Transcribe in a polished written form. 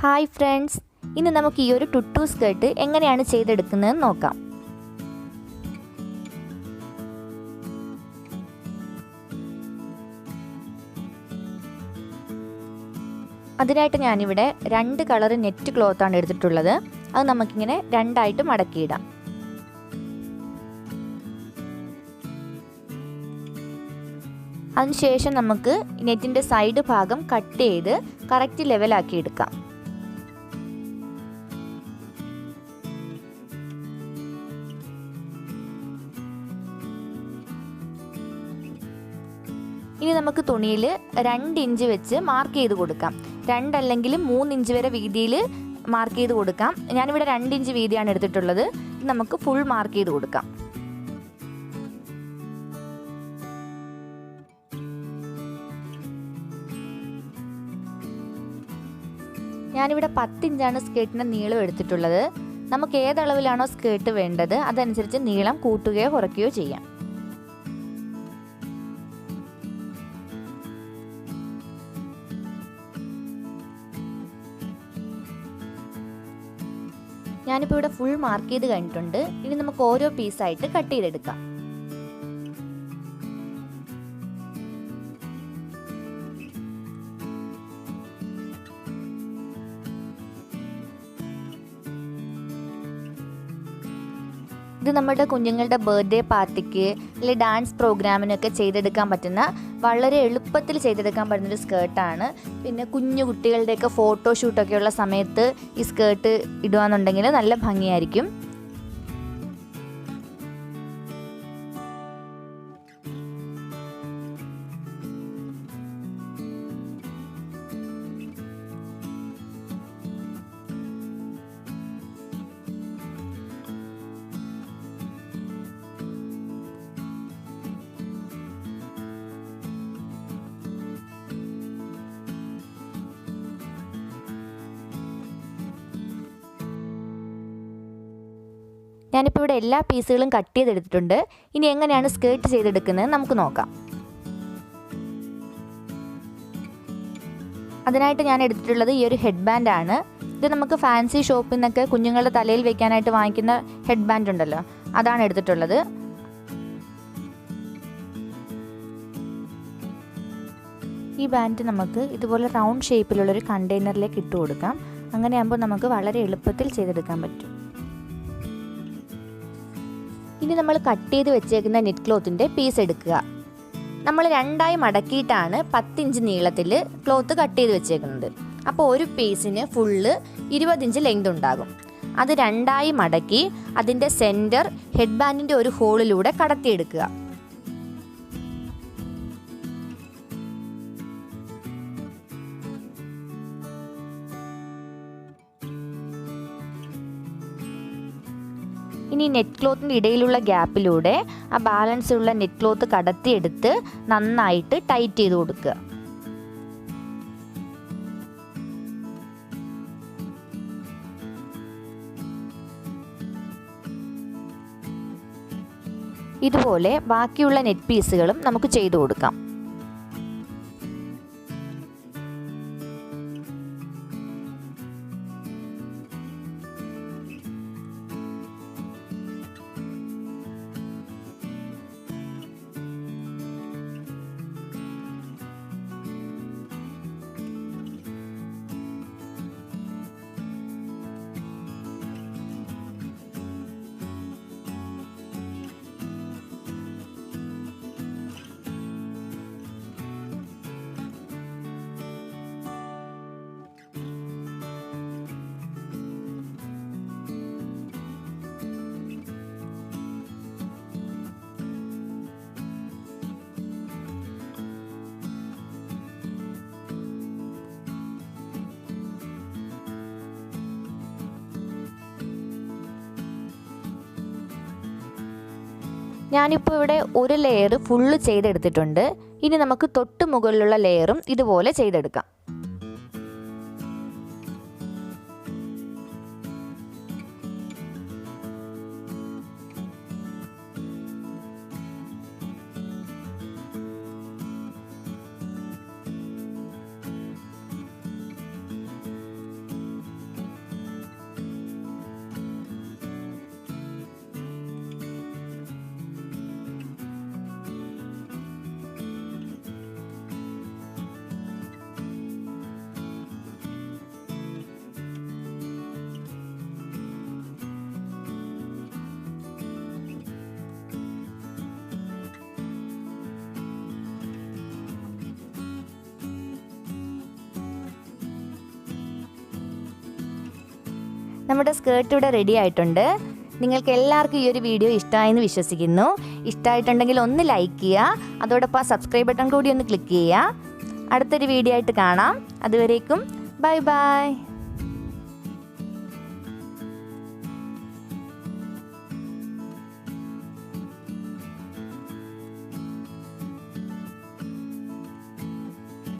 Hi friends, ഇന്ന് നമുക്ക് ഈ ഒരു ടുട്ടു സ്കേർട്ട് എങ്ങനെയാണ് ചെയ്തെടുക്കുന്നതെന്ന് നോക്കാം. അതിനായിട്ട് ഞാനിവിടെ 2 കളർ നെറ്റ് ക്ലോത്താണ് എടുത്തിട്ടുള്ളത്. അത് നമുക്കിങ്ങനെ രണ്ടായിട്ട് മടക്കിയിടാം. അതിനുശേഷം നമുക്ക് നെറ്റിൻ്റെ സൈഡ് ഭാഗം കട്ട് ചെയ്ത് കറക്റ്റ് ലെവലാക്കി എടുക്കാം. ഇനി നമുക്ക് തുണിയിൽ 2 ഇഞ്ച് വെച്ച് മാർക്ക് ചെയ്ത് കൊടുക്കാം. 2 അല്ലെങ്കിൽ 3 ഇഞ്ച് വരെ വീതിയിൽ മാർക്ക് ചെയ്ത് കൊടുക്കാം. ഞാനിവിടെ 2 ഇഞ്ച് വീതിയാണ് എടുത്തിട്ടുള്ളത്. നമുക്ക് ഫുൾ മാർക്ക് ചെയ്ത് കൊടുക്കാം. ഞാനിവിടെ 10 ഇഞ്ചാണ് സ്കേർട്ടിൻ്റെ നീളം എടുത്തിട്ടുള്ളത്. നമുക്ക് ഏതളവിലാണോ സ്കേർട്ട് വേണ്ടത് അതനുസരിച്ച് നീളം കൂട്ടുകയോ കുറയ്ക്കുകയോ ചെയ്യാം. ഞാനിപ്പോൾ ഇവിടെ ഫുൾ മാർക്ക് ചെയ്ത് കഴിഞ്ഞിട്ടുണ്ട്. ഇനി നമുക്ക് ഓരോ പീസായിട്ട് കട്ട് ചെയ്തെടുക്കാം. ഇത് നമ്മുടെ കുഞ്ഞുങ്ങളുടെ ബർത്ത്ഡേ പാർട്ടിക്ക് അല്ലെങ്കിൽ ഡാൻസ് പ്രോഗ്രാമിനൊക്കെ ചെയ്തെടുക്കാൻ പറ്റുന്ന വളരെ എളുപ്പത്തിൽ ചെയ്തെടുക്കാൻ പറ്റുന്നൊരു സ്കേർട്ടാണ്. പിന്നെ കുഞ്ഞു കുട്ടികളുടെയൊക്കെ ഫോട്ടോഷൂട്ടൊക്കെ ഉള്ള സമയത്ത് ഈ സ്കേർട്ട് ഇടുകയെന്നുണ്ടെങ്കിൽ നല്ല ഭംഗിയായിരിക്കും. ഞാനിപ്പോൾ ഇവിടെ എല്ലാ പീസുകളും കട്ട് ചെയ്തെടുത്തിട്ടുണ്ട്. ഇനി എങ്ങനെയാണ് സ്കേർട്ട് ചെയ്തെടുക്കുന്നത് നമുക്ക് നോക്കാം. അതിനായിട്ട് ഞാൻ എടുത്തിട്ടുള്ളത് ഈ ഒരു ഹെഡ് ബാൻഡാണ്. ഇത് നമുക്ക് ഫാൻസി ഷോപ്പിൽ നിന്നൊക്കെ കുഞ്ഞുങ്ങളുടെ തലയിൽ വെക്കാനായിട്ട് വാങ്ങിക്കുന്ന ഹെഡ് ബാൻഡ് ഉണ്ടല്ലോ, അതാണ് എടുത്തിട്ടുള്ളത്. ഈ ബാൻഡ് നമുക്ക് ഇതുപോലെ റൗണ്ട് ഷേപ്പിലുള്ളൊരു കണ്ടെയ്നറിലേക്ക് ഇട്ട് കൊടുക്കാം. അങ്ങനെയാകുമ്പോൾ നമുക്ക് വളരെ എളുപ്പത്തിൽ ചെയ്തെടുക്കാൻ പറ്റും. ഇനി നമ്മൾ കട്ട് ചെയ്ത് വെച്ചേക്കുന്ന നെറ്റ് ക്ലോത്തിൻ്റെ പീസ് എടുക്കുക. നമ്മൾ 2ആയി മടക്കിയിട്ടാണ് 10 ഇഞ്ച് നീളത്തിൽ ക്ലോത്ത് കട്ട് ചെയ്ത് വെച്ചേക്കുന്നത്. അപ്പോൾ ഒരു പീസിന് ഫുള്ള് 20 ഇഞ്ച് ലെങ്ത് ഉണ്ടാകും. അത് 2ആയി മടക്കി അതിൻ്റെ സെൻറ്റർ ഹെഡ് ബാൻഡിൻ്റെ ഒരു ഹോളിലൂടെ കടത്തിയെടുക്കുക. ഇനി നെറ്റ് ക്ലോത്തിൻ്റെ ഇടയിലുള്ള ഗ്യാപ്പിലൂടെ ആ ബാലൻസ് ഉള്ള നെറ്റ് ക്ലോത്ത് കടത്തിയെടുത്ത് നന്നായിട്ട് ടൈറ്റ് ചെയ്ത് കൊടുക്കുക. ഇതുപോലെ ബാക്കിയുള്ള നെറ്റ് പീസുകളും നമുക്ക് ചെയ്തു കൊടുക്കാം. ഞാനിപ്പോൾ ഇവിടെ ഒരു ലെയർ ഫുള്ള് ചെയ്തെടുത്തിട്ടുണ്ട്. ഇനി നമുക്ക് തൊട്ട് മുകളിലുള്ള ലെയറും ഇതുപോലെ ചെയ്തെടുക്കാം. നമ്മുടെ സ്കേർട്ട് ഇവിടെ റെഡി ആയിട്ടുണ്ട്. നിങ്ങൾക്ക് എല്ലാവർക്കും ഈ ഒരു വീഡിയോ ഇഷ്ടമായെന്ന് വിശ്വസിക്കുന്നു. ഇഷ്ടമായിട്ടുണ്ടെങ്കിൽ ഒന്ന് ലൈക്ക് ചെയ്യുക, അതോടൊപ്പം ആ സബ്സ്ക്രൈബ് ബട്ടൺ കൂടി ഒന്ന് ക്ലിക്ക് ചെയ്യുക. അടുത്തൊരു വീഡിയോ ആയിട്ട് കാണാം. അതുവരേക്കും ബൈ ബൈ.